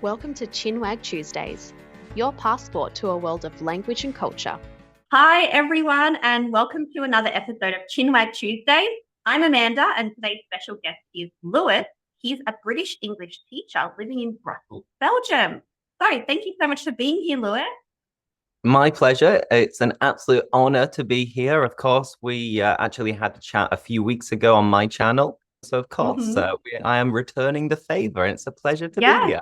Welcome to Chinwag Tuesdays, your passport to a world of language and culture. Hi, everyone, and welcome to another episode of Chinwag Tuesdays. I'm Amanda, and today's special guest is Lewis. He's a British English teacher living in Brussels, Belgium. So thank you so much for being here, Lewis. My pleasure. It's an absolute honor to be here. Of course, we actually had a chat a few weeks ago on my channel. So, of course, I am returning the favor, and it's a pleasure to be here.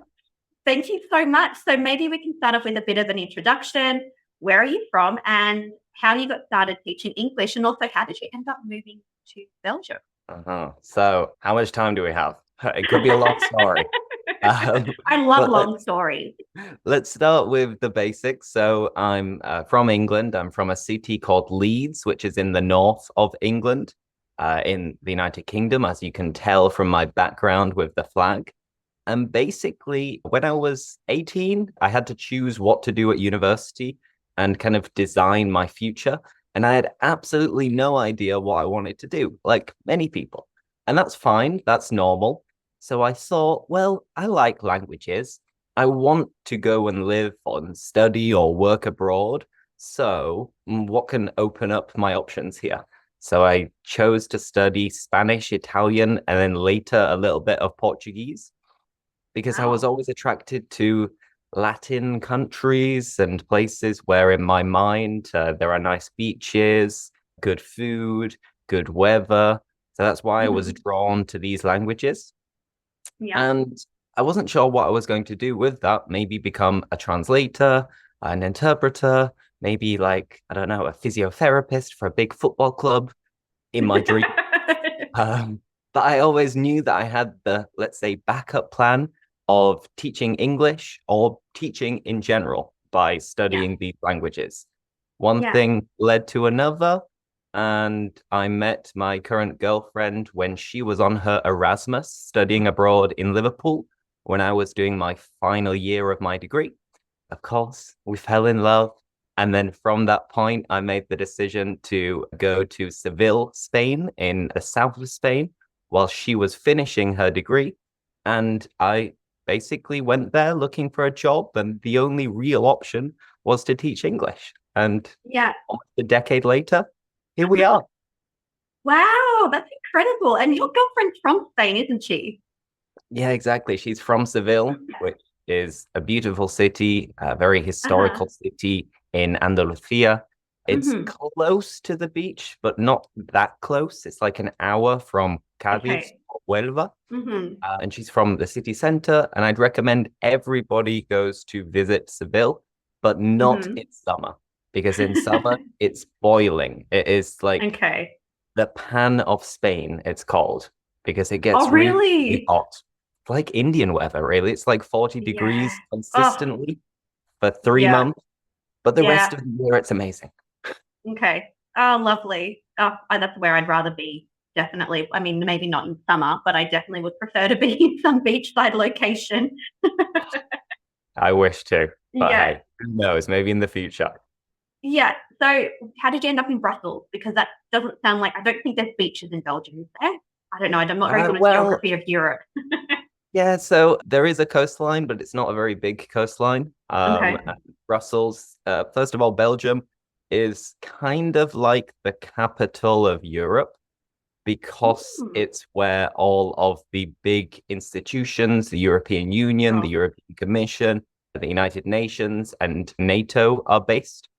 Thank you so much. So maybe we can start off with a bit of an introduction. Where are you from and how you got started teaching English? And also, how did you end up moving to Belgium? So how much time do we have? It could be a long story. I love long stories. Let's start with the basics. So I'm from England. I'm from a city called Leeds, which is in the north of England, in the United Kingdom, as you can tell from my background with the flag. And basically, when I was 18, I had to choose what to do at university and kind of design my future. And I had absolutely no idea what I wanted to do, like many people. And that's fine. That's normal. So I thought, well, I like languages. I want to go and live and study or work abroad. So what can open up my options here? So I chose to study Spanish, Italian, and then later a little bit of Portuguese, because I was always attracted to Latin countries and places where in my mind there are nice beaches, good food, good weather. So that's why I was drawn to these languages. And I wasn't sure what I was going to do with that. Maybe become a translator, an interpreter, maybe like, I don't know, a physiotherapist for a big football club in my dream. But I always knew that I had the, let's say, backup plan of teaching English or teaching in general by studying these languages. One thing led to another, and I met my current girlfriend when she was on her Erasmus studying abroad in Liverpool when I was doing my final year of my degree. Of course, we fell in love. And then from that point, I made the decision to go to Seville, Spain, in the south of Spain, while she was finishing her degree. And I basically went there looking for a job, and the only real option was to teach English. And almost a decade later, here we are. Wow, that's incredible. And your girlfriend's from Spain, isn't she? Yeah, exactly. She's from Seville, which is a beautiful city, a very historical city in Andalusia. It's close to the beach, but not that close. It's like an hour from Cádiz or Huelva. And she's from the city center. And I'd recommend everybody goes to visit Seville, but not in summer, because in summer it's boiling. It is like the pan of Spain, it's called, because it gets really hot. Like Indian weather, really. It's like 40 degrees consistently for 3 months. But the rest of the year, it's amazing. Okay. Oh, lovely. Oh, that's where I'd rather be, definitely. I mean, maybe not in summer, but I definitely would prefer to be in some beachside location. I wish to. But hey, who knows? Maybe in the future. Yeah. So how did you end up in Brussels? Because that doesn't sound like, I don't think there's beaches in Belgium, is there? I don't know. I'm not very good at geography of Europe. Yeah, so there is a coastline, but it's not a very big coastline. Brussels, first of all, Belgium is kind of like the capital of Europe, because it's where all of the big institutions, the European Union, the European Commission, the United Nations, and NATO are based.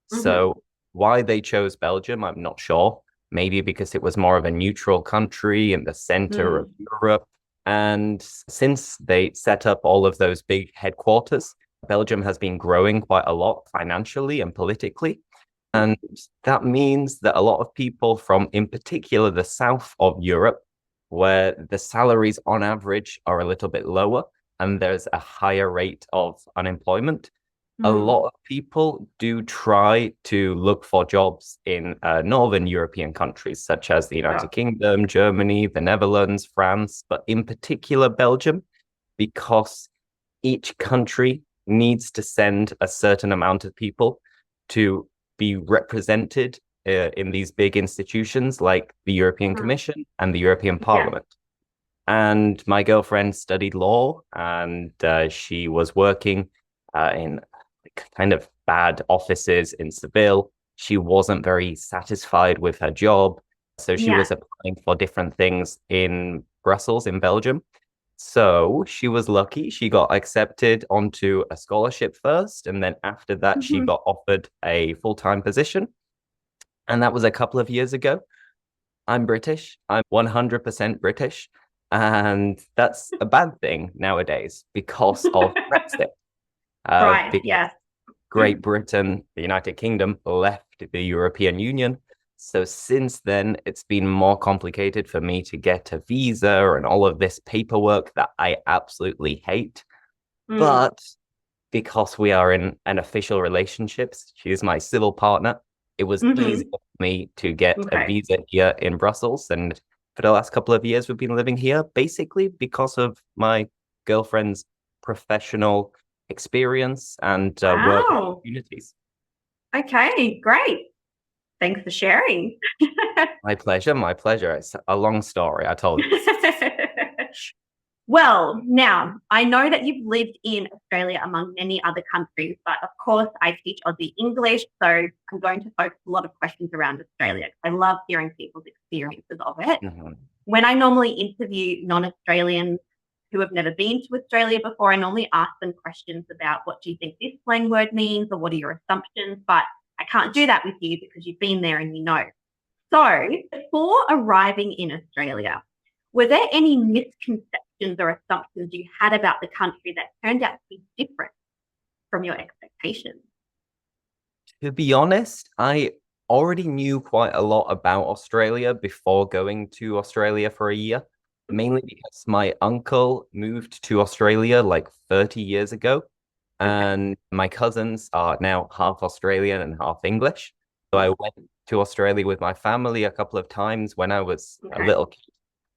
So why they chose Belgium, I'm not sure. Maybe because it was more of a neutral country in the center of Europe. And since they set up all of those big headquarters, Belgium has been growing quite a lot financially and politically. And that means that a lot of people from, in particular, the south of Europe, where the salaries on average are a little bit lower and there's a higher rate of unemployment, a lot of people do try to look for jobs in northern European countries, such as the United Kingdom, Germany, the Netherlands, France, but in particular Belgium, because each country needs to send a certain amount of people to be represented in these big institutions like the European Commission and the European Parliament. And my girlfriend studied law, and she was working in kind of bad offices in Seville. She wasn't very satisfied with her job. So she was applying for different things in Brussels, in Belgium. So she was lucky. She got accepted onto a scholarship first. And then after that, she got offered a full-time position. And that was a couple of years ago. I'm British. I'm 100% British. And that's a bad thing nowadays because of Brexit. Right, Because yes. Great Britain, the United Kingdom, left the European Union. So since then, it's been more complicated for me to get a visa and all of this paperwork that I absolutely hate. But because we are in an official relationship, she is my civil partner, it was easy for me to get a visa here in Brussels. And for the last couple of years, we've been living here basically because of my girlfriend's professional experience and work opportunities. Okay, great. Thanks for sharing. My pleasure. My pleasure. It's a long story, I told you. Well, now, I know that you've lived in Australia among many other countries, but of course, I teach Aussie English, so I'm going to focus a lot of questions around Australia. I love hearing people's experiences of it. When I normally interview non-Australians who have never been to Australia before, I normally ask them questions about what do you think this slang word means or what are your assumptions, but I can't do that with you because you've been there and you know. So before arriving in Australia, were there any misconceptions or assumptions you had about the country that turned out to be different from your expectations? To be honest, I already knew quite a lot about Australia before going to Australia for a year, mainly because my uncle moved to Australia like 30 years ago. And my cousins are now half Australian and half English. So I went to Australia with my family a couple of times when I was a little kid,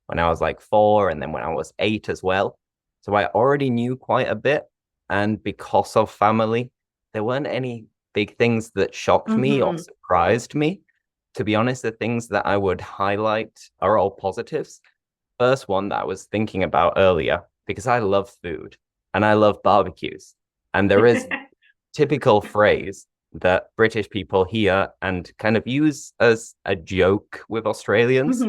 when I was like 4, and then when I was 8 as well. So I already knew quite a bit. And because of family, there weren't any big things that shocked me or surprised me. To be honest, the things that I would highlight are all positives. First one that I was thinking about earlier, because I love food and I love barbecues. And there is typical phrase that British people hear and kind of use as a joke with Australians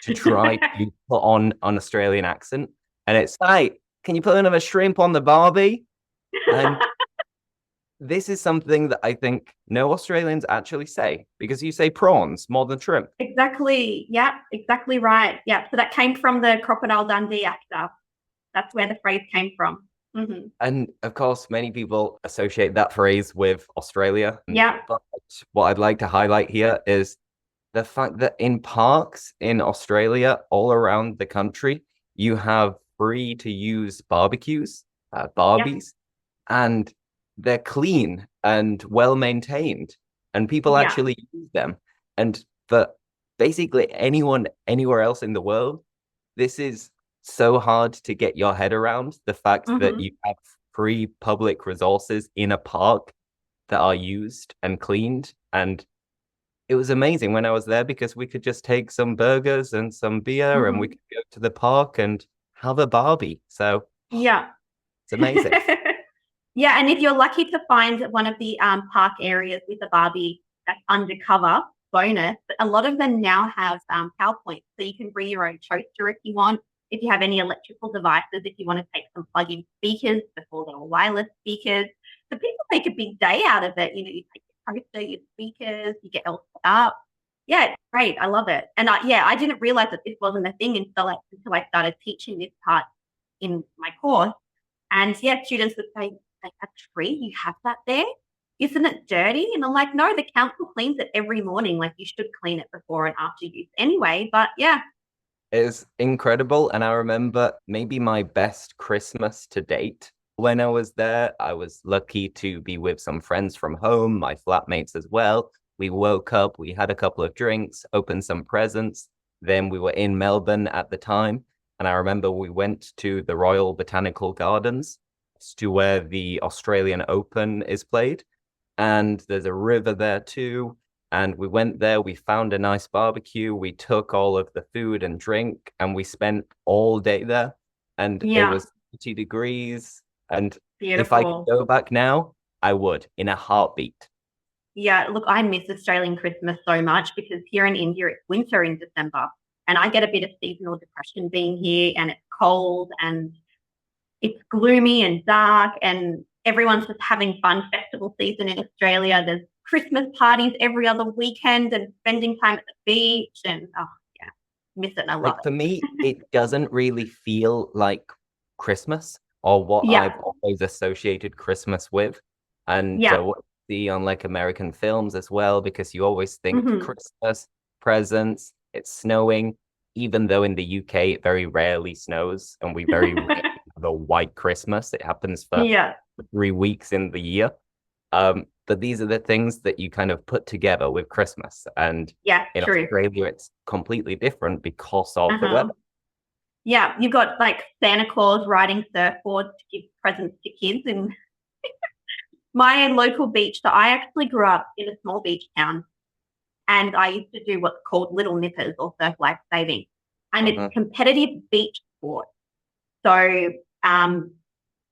to try to put on an Australian accent. And it's like, can you put another shrimp on the barbie? And this is something that I think no Australians actually say, because you say prawns more than shrimp. Exactly. Yeah, exactly right. Yeah. So that came from the Crocodile Dundee actor. That's where the phrase came from. And of course, many people associate that phrase with Australia. Yeah. But what I'd like to highlight here is the fact that in parks in Australia, all around the country, you have free to use barbecues, Barbies, and they're clean and well maintained, and people actually use them. And for basically anyone anywhere else in the world, this is so hard to get your head around, the fact that you have free public resources in a park that are used and cleaned. And it was amazing when I was there because we could just take some burgers and some beer and we could go to the park and have a Barbie. So it's amazing. Yeah, and if you're lucky to find one of the park areas with a Barbie that's undercover, bonus. But a lot of them now have PowerPoint, so you can bring your own toaster if you want. If you have any electrical devices, if you want to take some plug-in speakers before they were wireless speakers. So people make a big day out of it. You know, you take your toaster, your speakers, you get all set up. Yeah, it's great. I love it. And I didn't realize that this wasn't a thing until I started teaching this part in my course. And students would say, like, a tree, you have that there? Isn't it dirty? And I'm like, no, the council cleans it every morning. Like, you should clean it before and after use anyway. But It's incredible. And I remember maybe my best Christmas to date. When I was there, I was lucky to be with some friends from home, my flatmates as well. We woke up, we had a couple of drinks, opened some presents. Then we were in Melbourne at the time. And I remember we went to the Royal Botanical Gardens, to where the Australian Open is played. And there's a river there too. And we went there, we found a nice barbecue, we took all of the food and drink, and we spent all day there. And it Yeah. was 30 degrees. And if I could Beautiful. go back now, I would in a heartbeat. Yeah, look, I miss Australian Christmas so much because here in India it's winter in December, and I get a bit of seasonal depression being here, and it's cold and it's gloomy and dark, and everyone's just having fun. Festival season in Australia, there's Christmas parties every other weekend and spending time at the beach, and oh yeah, miss it and I love Like it. for me, it doesn't really feel like Christmas or what Yeah, I've always associated Christmas with. And yeah, what you see on like American films as well, because you always think hmm Christmas, presents, it's snowing, even though in the UK it very rarely snows and we very rarely have a white Christmas. It happens for yeah, 3 weeks in the year. But these are the things that you kind of put together with Christmas. And yeah, in true. Australia, it's completely different because of the Uh-huh. weather. Yeah, you've got like Santa Claus riding surfboards to give presents to kids in my local beach. So I actually grew up in a small beach town, and I used to do what's called little nippers or surf life saving. And it's Uh-huh. competitive beach sport. So, and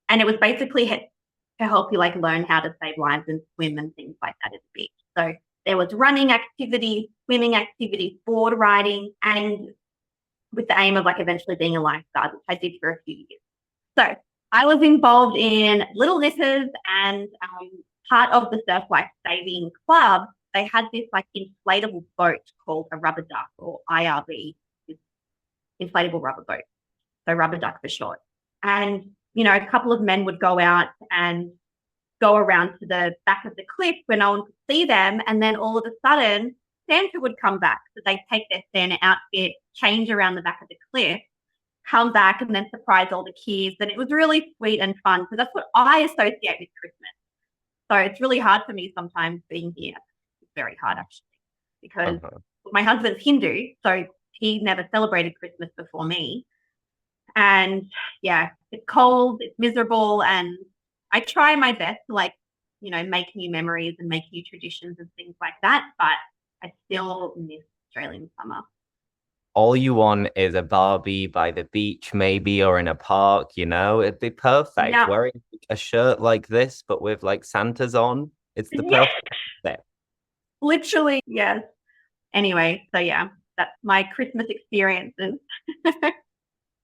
it was basically to help you like learn how to save lives and swim and things like that at the beach. So there was running activities, swimming activities, board riding, and with the aim of like eventually being a lifeguard, which I did for a few years. So I was involved in Little Knitters, and part of the Surf Life Saving Club, they had this like inflatable boat called a rubber duck, or IRB, inflatable rubber boat. So rubber duck for short. And, you know, a couple of men would go out and go around to the back of the cliff where no one could see them. And then all of a sudden, Santa would come back. So they'd take their Santa outfit, change around the back of the cliff, come back, and then surprise all the kids. And it was really sweet and fun. So that's what I associate with Christmas. So it's really hard for me sometimes being here. It's very hard, actually, because Uh-huh. my husband's Hindu. So he never celebrated Christmas before me. And yeah, it's cold, it's miserable, and I try my best to like, you know, make new memories and make new traditions and things like that, but I still miss Australian summer. All you want is a Barbie by the beach, maybe, or in a park, you know? It'd be perfect. Yeah. Wearing a shirt like this, but with like Santa's on, it's the Yeah, perfect fit. literally, yes. Anyway, so yeah, that's my Christmas experiences.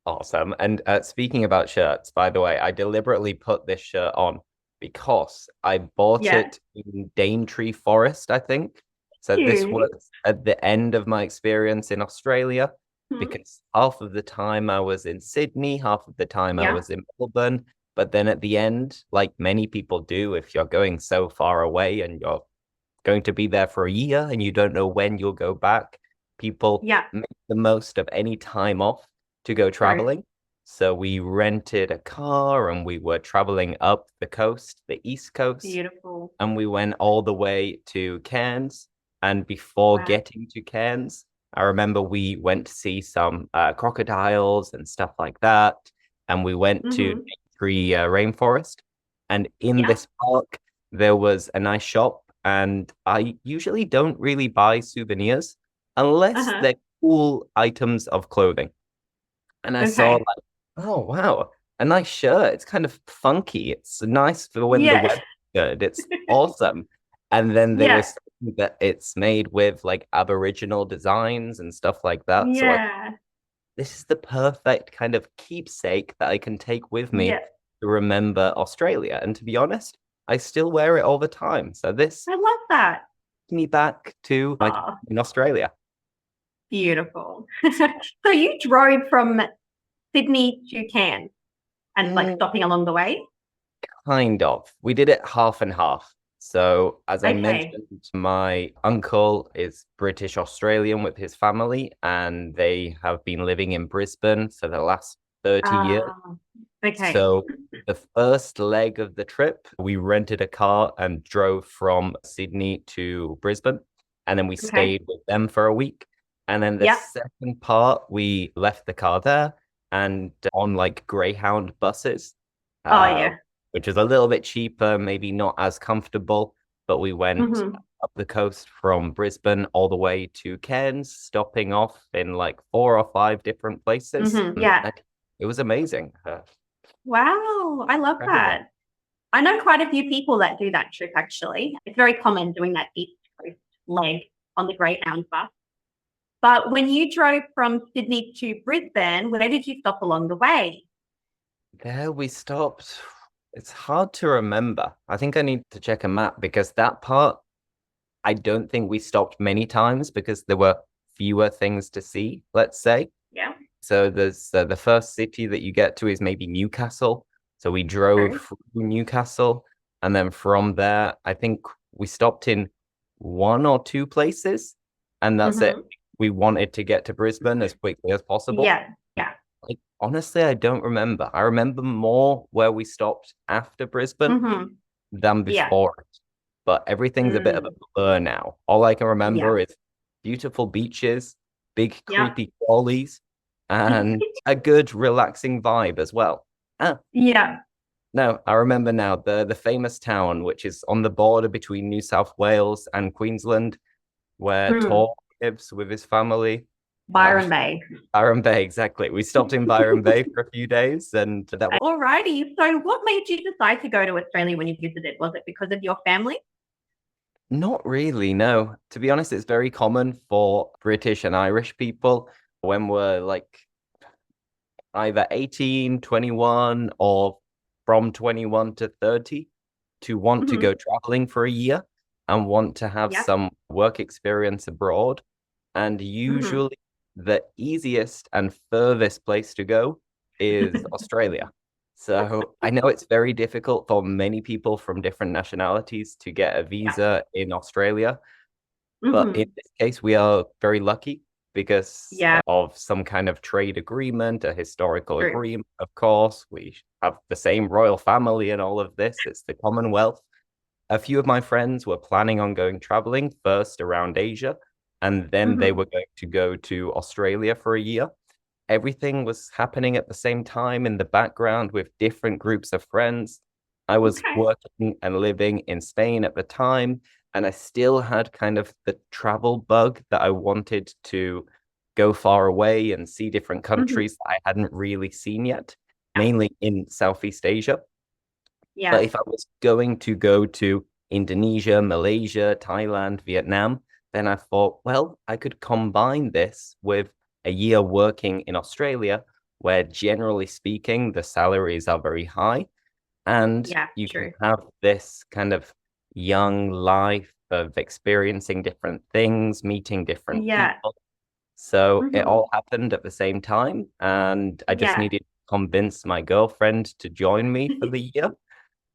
Awesome. And speaking about shirts, by the way, I deliberately put this shirt on because I bought Yeah. it in Daintree Forest, I think. So this Cute. was at the end of my experience in Australia Mhm. because half of the time I was in Sydney, half of the time I Yeah. was in Melbourne. But then at the end, like many people do, if you're going so far away and you're going to be there for a year and you don't know when you'll go back, people Yeah. make the most of any time off to go True. traveling. So we rented a car and we were traveling up the coast, the East Coast, Beautiful. and we went all the way to Cairns. And before Wow. getting to Cairns, I remember we went to see some crocodiles and stuff like that. And we went to hmm Tree Rainforest. And in Yeah. this park, there was a nice shop. And I usually don't really buy souvenirs unless Uh-huh. they're cool items of clothing. And I saw Okay. like, oh wow, a nice shirt. It's kind of funky. It's nice for when the Yeah. weather's good. It's awesome. And then they were Yeah. saying that it's made with like Aboriginal designs and stuff like that. So Yeah. this is the perfect kind of keepsake that I can take with me Yeah. to remember Australia. And to be honest, I still wear it all the time. So this I love that. takes me back to my time Oh, in Australia. beautiful. So you drove from Sydney to Cairns and like Mm, stopping along the way? Kind of. We did it half and half. So, as I Okay. mentioned, my uncle is British Australian with his family, and they have been living in Brisbane for the last 30 years. Ah, okay. So, the first leg of the trip, we rented a car and drove from Sydney to Brisbane, and then we Okay. stayed with them for a week. And then the Yep. second part, we left the car there and on like Greyhound buses. Oh, Uh, yeah. which is a little bit cheaper, maybe not as comfortable, but we went hmm up the coast from Brisbane all the way to Cairns, stopping off in like 4 or 5 different places. Yeah. It was amazing. Wow. I love Incredible. that. I know quite a few people that do that trip, actually. It's very common doing that East Coast leg on the Greyhound bus. But when you drove from Sydney to Brisbane, where did you stop along the way? There we stopped. It's hard to remember. I think I need to check a map because that part, I don't think we stopped many times because there were fewer things to see, let's say. Yeah. So there's the first city that you get to is maybe Newcastle. So we drove True. through Newcastle, and then from there, I think we stopped in 1 or 2 places, and that's it. Mm-hmm. We wanted to get to Brisbane as quickly as possible. Yeah. Yeah. Like, honestly, I don't remember. I remember more where we stopped after Brisbane Mm-hmm. than Yeah. before it. But everything's a bit of a blur now. All I can remember is beautiful beaches, big Yeah. creepy crawlies, and a good relaxing vibe as well. Yeah. No, I remember now the famous town, which is on the border between New South Wales and Queensland, where Tor lives with his family. Byron Bay. Byron Bay, exactly. We stopped in Byron Bay for a few days, and that was Alrighty. So what made you decide to go to Australia when you visited? Was it because of your family? not really, no. To be honest, it's very common for British and Irish people when we're like either 18, 21, or from 21 to 30 to want to go traveling for a year and want to have some work experience abroad. And usually the easiest and furthest place to go is Australia. So I know it's very difficult for many people from different nationalities to get a visa in Australia. But in this case, we are very lucky because of some kind of trade agreement, a historical agreement, of course. We have the same royal family and all of this. It's the Commonwealth. A few of my friends were planning on going traveling first around Asia, and then they were going to go to Australia for a year. Everything was happening at the same time in the background with different groups of friends. I was working and living in Spain at the time, and I still had kind of the travel bug that I wanted to go far away and see different countries that I hadn't really seen yet, mainly in Southeast Asia. But if I was going to go to Indonesia, Malaysia, Thailand, Vietnam, then I thought, well, I could combine this with a year working in Australia, where generally speaking, the salaries are very high. And you can have this kind of young life of experiencing different things, meeting different people. So it all happened at the same time. And I just needed to convince my girlfriend to join me for the year.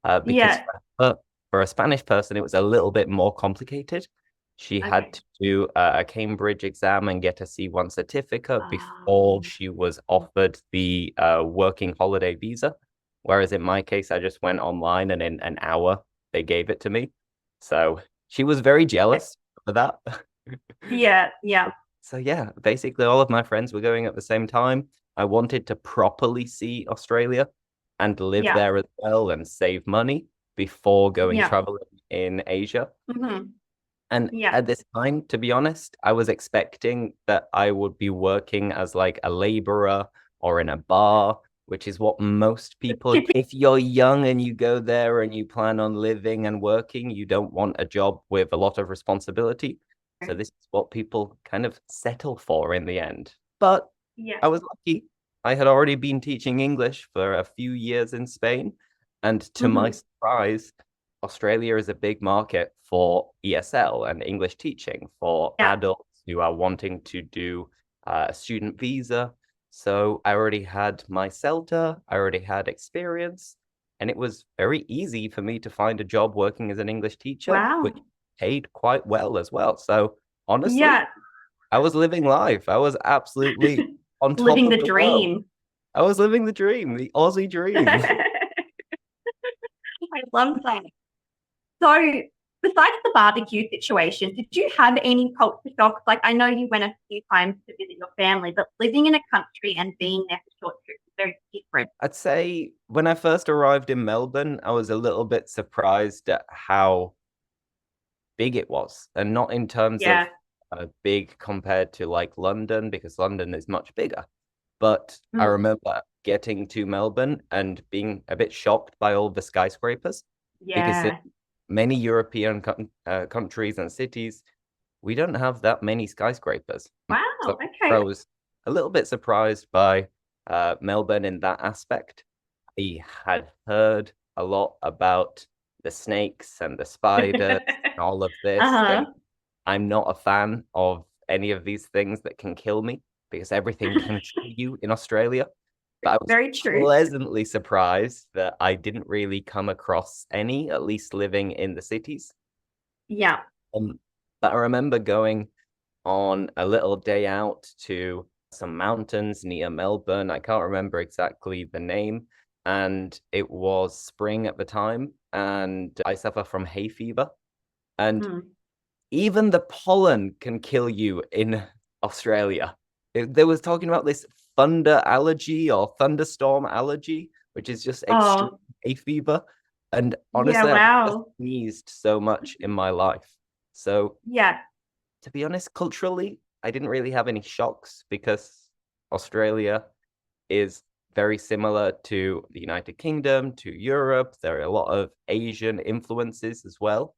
Because for a Spanish person, it was a little bit more complicated. She had to do a Cambridge exam and get a C1 certificate before she was offered the working holiday visa. Whereas in my case, I just went online and in an hour, they gave it to me. So she was very jealous for that. So yeah, basically all of my friends were going at the same time. I wanted to properly see Australia and live there as well and save money before going traveling in Asia. And at this time, to be honest, I was expecting that I would be working as like a laborer or in a bar, which is what most people, if you're young and you go there and you plan on living and working, you don't want a job with a lot of responsibility. So this is what people kind of settle for in the end. But I was lucky. I had already been teaching English for a few years in Spain. And to my surprise, Australia is a big market for ESL and English teaching for adults who are wanting to do a student visa. So I already had my CELTA, I already had experience, and it was very easy for me to find a job working as an English teacher, which paid quite well as well. So honestly, I was living life. I was absolutely on top living of the the dream. world. I was living the dream, the Aussie dream. I love that. So, besides the barbecue situation, did you have any culture shocks? Like, I know you went a few times to visit your family, but living in a country and being there for short trips is very different. I'd say when I first arrived in Melbourne, I was a little bit surprised at how big it was, and not in terms Yeah. of big compared to like London, because London is much bigger. But I Mm. remember getting to Melbourne and being a bit shocked by all the skyscrapers, because in Yeah. many European countries and cities, we don't have that many skyscrapers. Wow. So I Okay. was a little bit surprised by Melbourne in that aspect. I had heard a lot about the snakes and the spiders and all of this, Uh-huh. and I'm not a fan of any of these things that can kill me, because everything can kill you in Australia. But I was Very true. pleasantly surprised that I didn't really come across any, at least living in the cities. Yeah. But I remember going on a little day out to some mountains near Melbourne. I can't remember exactly the name. And it was spring at the time, and I suffer from hay fever. And Mm. even the pollen can kill you in Australia. They was talking about this thunder allergy or thunderstorm allergy, which is just extreme Oh, hay fever. And yeah. honestly, I've never Wow. sneezed so much in my life. So Yeah. to be honest, culturally, I didn't really have any shocks, because Australia is very similar to the United Kingdom, to Europe. There are a lot of Asian influences as well.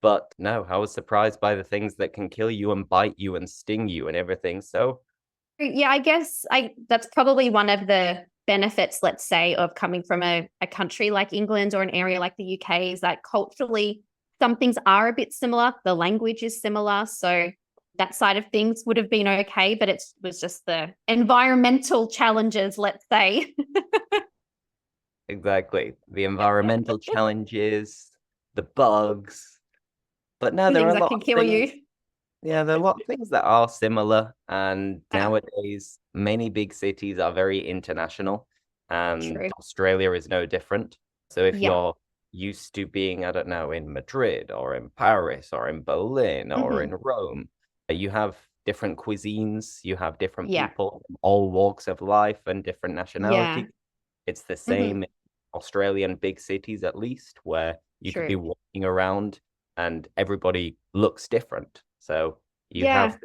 But no, I was surprised by the things that can kill you and bite you and sting you and everything. So Yeah, I guess that's probably one of the benefits, let's say, of coming from a country like England or an area like the UK, is that culturally some things are a bit similar. The language is similar. So that side of things would have been okay, but it was just the environmental challenges, let's say. exactly, the environmental challenges, the bugs. But no, there are Things a that lot can of kill things. you. Yeah, there are a lot of things that are similar. And Yeah, nowadays, many big cities are very international, and true. Australia is no different. So if Yeah. you're used to being, I don't know, in Madrid or in Paris or in Berlin or in Hmm. Rome, you have different cuisines, you have different Yeah. people, from all walks of life and different Yeah. nationalities. It's the Hmm. same in Australian big cities, at least, where you could be True. walking around and everybody looks different. So you Yeah. have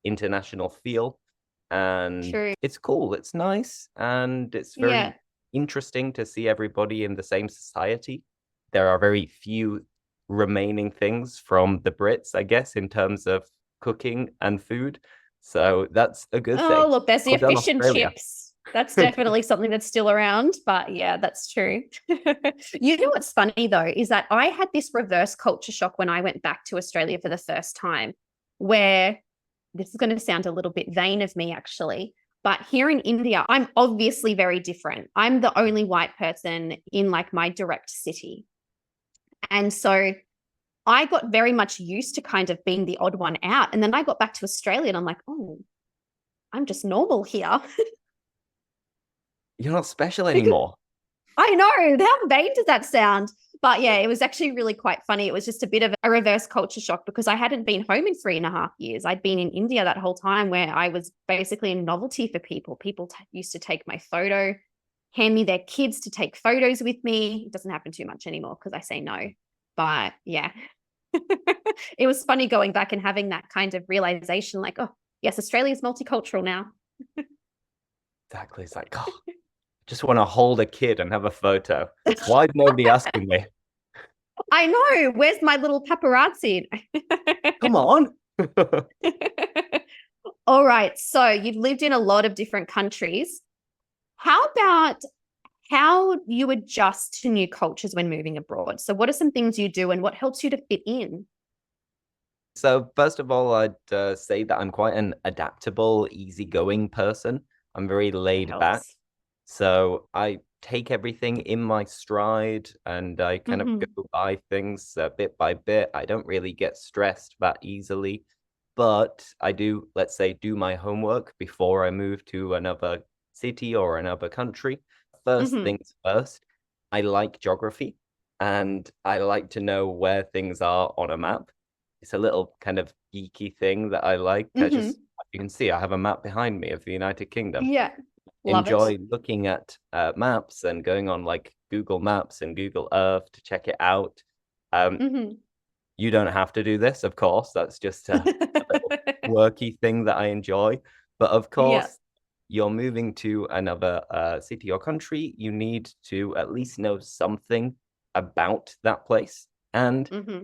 international feel, and True. it's cool. It's nice, and it's Yeah. very interesting to see everybody in the same society. There are very few remaining things from the Brits, I guess, in terms of cooking and food. So that's a good Oh, thing. look, there's Well your done, fish and Australia. chips. That's definitely something that's still around. But yeah, that's true. You know what's funny though, is that I had this reverse culture shock when I went back to Australia for the first time, where this is going to sound a little bit vain of me actually. But here in India, I'm obviously very different. I'm the only white person in like my direct city. And so I got very much used to kind of being the odd one out. And then I got back to Australia and I'm like, oh, I'm just normal here. You're not special Because anymore. I know, how vain does that sound? But yeah, it was actually really quite funny. It was just a bit of a reverse culture shock because I hadn't been home in 3.5 years. I'd been in India that whole time, where I was basically a novelty for people. People used to take my photo, hand me their kids to take photos with me. It doesn't happen too much anymore because I say no. But yeah, it was funny going back and having that kind of realization like, oh, yes, Australia's multicultural now. Exactly. It's like, oh, just want to hold a kid and have a photo. Why is nobody asking me? I know. Where's my little paparazzi? Come on. All right. So you've lived in a lot of different countries. How about how you adjust to new cultures when moving abroad? So, what are some things you do and what helps you to fit in? So, first of all, I'd say that I'm quite an adaptable, easygoing person. I'm very That laid back. helps. So, I take everything in my stride, and I kind of Hmm. go by things bit by bit. I don't really get stressed that easily, but I do, let's say, do my homework before I move to another city or another country. First Hmm. things first, I like geography, and I like to know where things are on a map. It's a little kind of geeky thing that I like. I just, Hmm. you can see, I have a map behind me of the United Kingdom. Yeah. Love it. Enjoy looking at maps and going on like Google Maps and Google Earth to check it out. Um, Hmm. You don't have to do this, of course. That's just a little quirky thing that I enjoy. But of Yeah. course, you're moving to another city or country. You need to at least know something about that place and Hmm.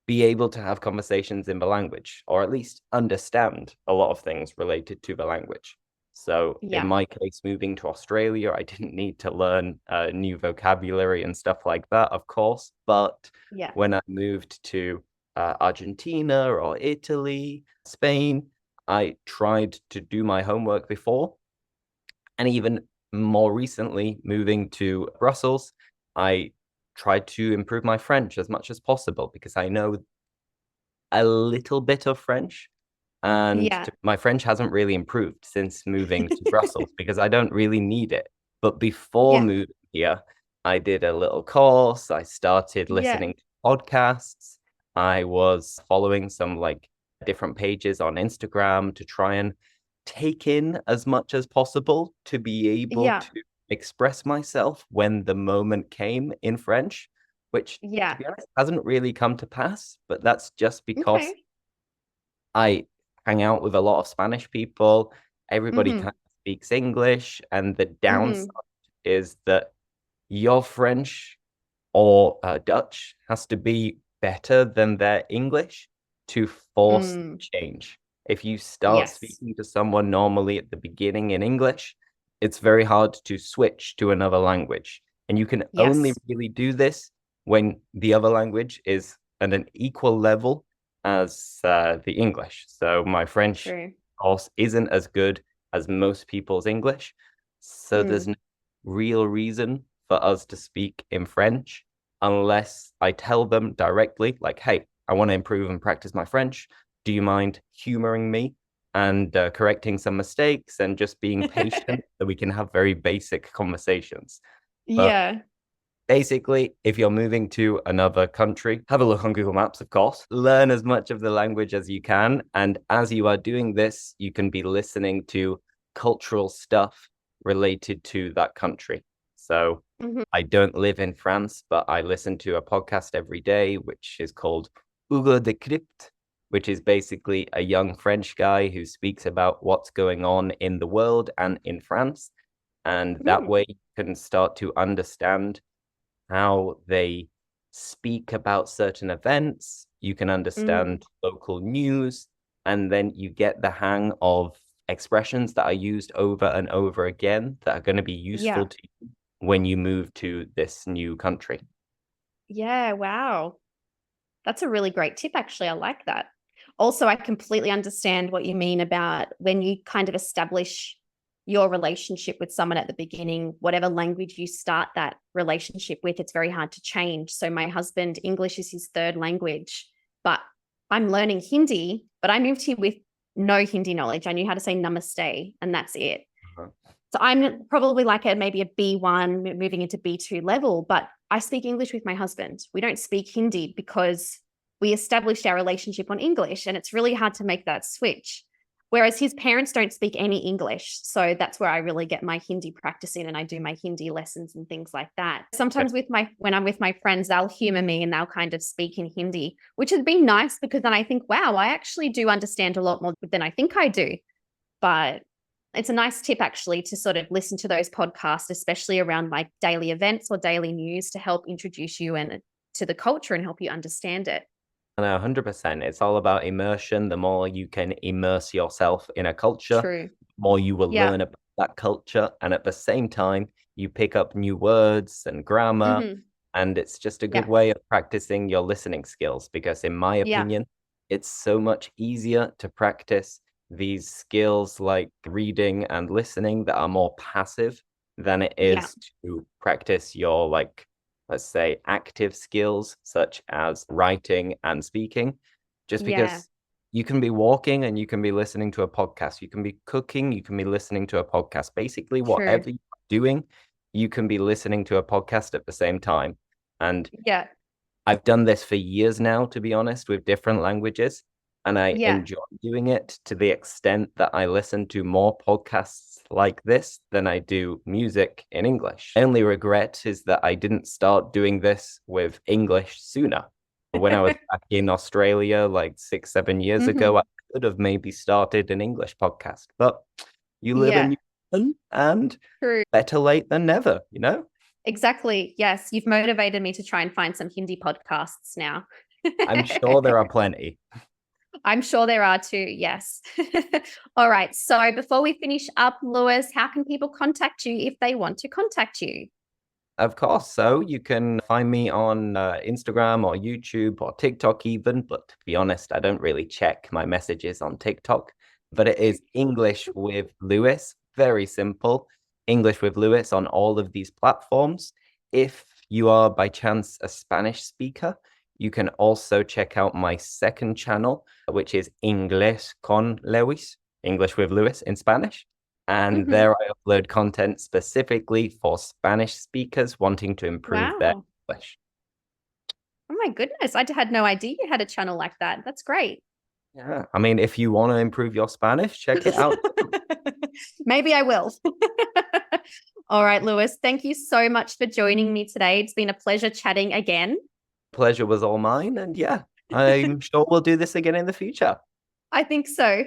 be able to have conversations in the language, or at least understand a lot of things related to the language. So in Yeah. my case, moving to Australia, I didn't need to learn new vocabulary and stuff like that, of course. But Yeah. when I moved to Argentina or Italy, Spain, I tried to do my homework before. And even more recently, moving to Brussels, I tried to improve my French as much as possible because I know a little bit of French. And Yeah. my French hasn't really improved since moving to Brussels because I don't really need it. But before Yeah. moving here, I did a little course. I started Yeah. listening to podcasts. I was following some like different pages on Instagram to try and take in as much as possible to be able Yeah. to express myself when the moment came in French, which to Yeah. be honest hasn't really come to pass. But that's just because Okay. I hang out with a lot of Spanish people. Everybody kind Hmm. of speaks English, and the downside Hmm. is that your French or Dutch has to be better than their English to force the Mm. change. If you start Yes. speaking to someone normally at the beginning in English, it's very hard to switch to another language. And you can only Yes. really do this when the other language is at an equal level as the English. So my French, True. of course, isn't as good as most people's English. So there's Mm. no real reason for us to speak in French unless I tell them directly, like, hey, I want to improve and practice my French. Do you mind humoring me and correcting some mistakes and just being patient so we can have very basic conversations? But Yeah. basically, if you're moving to another country, have a look on Google Maps, of course. Learn as much of the language as you can. And as you are doing this, you can be listening to cultural stuff related to that country. So Hmm. I don't live in France, but I listen to a podcast every day, which is called Hugo de Crypte, which is basically a young French guy who speaks about what's going on in the world and in France. And that Mm. way you can start to understand how they speak about certain events. You can Mm. understand local news, and then you get the hang of expressions that are used over and over again that are going to be Yeah. useful to you when you move to this new country. Yeah. Wow. That's a really great tip, actually. I like that. Also, I completely understand what you mean about when you kind of establish your relationship with someone at the beginning, whatever language you start that relationship with, it's very hard to change. So, my husband, English is his third language, but I'm learning Hindi, but I moved here with no Hindi knowledge. I knew how to say namaste, and that's it. Uh-huh. So I'm probably like maybe a B1 moving into B2 level, but I speak English with my husband. We don't speak Hindi because we established our relationship on English, and it's really hard to make that switch. Whereas his parents don't speak any English. So that's where I really get my Hindi practice in, and I do my Hindi lessons and things like that. Sometimes when I'm with my friends, they'll humor me and they'll kind of speak in Hindi, which has been nice because then I think, wow, I actually do understand a lot more than I think I do. But it's a nice tip actually to sort of listen to those podcasts, especially around like daily events or daily news to help introduce you and to the culture and help you understand it. No, 100%. It's all about immersion. The more you can immerse yourself in a culture, True. the more you will Yeah. learn about that culture. And at the same time, you pick up new words and grammar. Hmm. And it's just a good Yeah. way of practicing your listening skills because, in my Yeah. opinion, it's so much easier to practice these skills like reading and listening that are more passive than it Yeah. is to practice your, like, let's say, active skills such as writing and speaking. Just Yeah. because you can be walking and you can be listening to a podcast, you can be cooking, you can be listening to a podcast. Basically, True. whatever you're doing, you can be listening to a podcast at the same time. And Yeah. I've done this for years now, to be honest, with different languages. And I Yeah. enjoy doing it to the extent that I listen to more podcasts like this than I do music in English. My only regret is that I didn't start doing this with English sooner. When I was back in Australia, like 6, 7 years ago, I could have maybe started an English podcast. But you live in New Zealand, and True. better late than never, you know? Exactly. Yes. You've motivated me to try and find some Hindi podcasts now. I'm sure there are plenty. I'm sure there are too. Yes. All right. So before we finish up, Lewis, how can people contact you if they want to contact you? Of course. So you can find me on Instagram or YouTube or TikTok even. But to be honest, I don't really check my messages on TikTok. But it is English with Lewis. Very simple. English with Lewis on all of these platforms. If you are by chance a Spanish speaker, you can also check out my second channel, which is Inglés con Lewis, English with Lewis in Spanish. And there I upload content specifically for Spanish speakers wanting to improve their English. Oh my goodness. I had no idea you had a channel like that. That's great. Yeah. I mean, if you want to improve your Spanish, check it out. Maybe I will. All right, Lewis, thank you so much for joining me today. It's been a pleasure chatting again. Pleasure was all mine. And yeah, I'm sure we'll do this again in the future. I think so.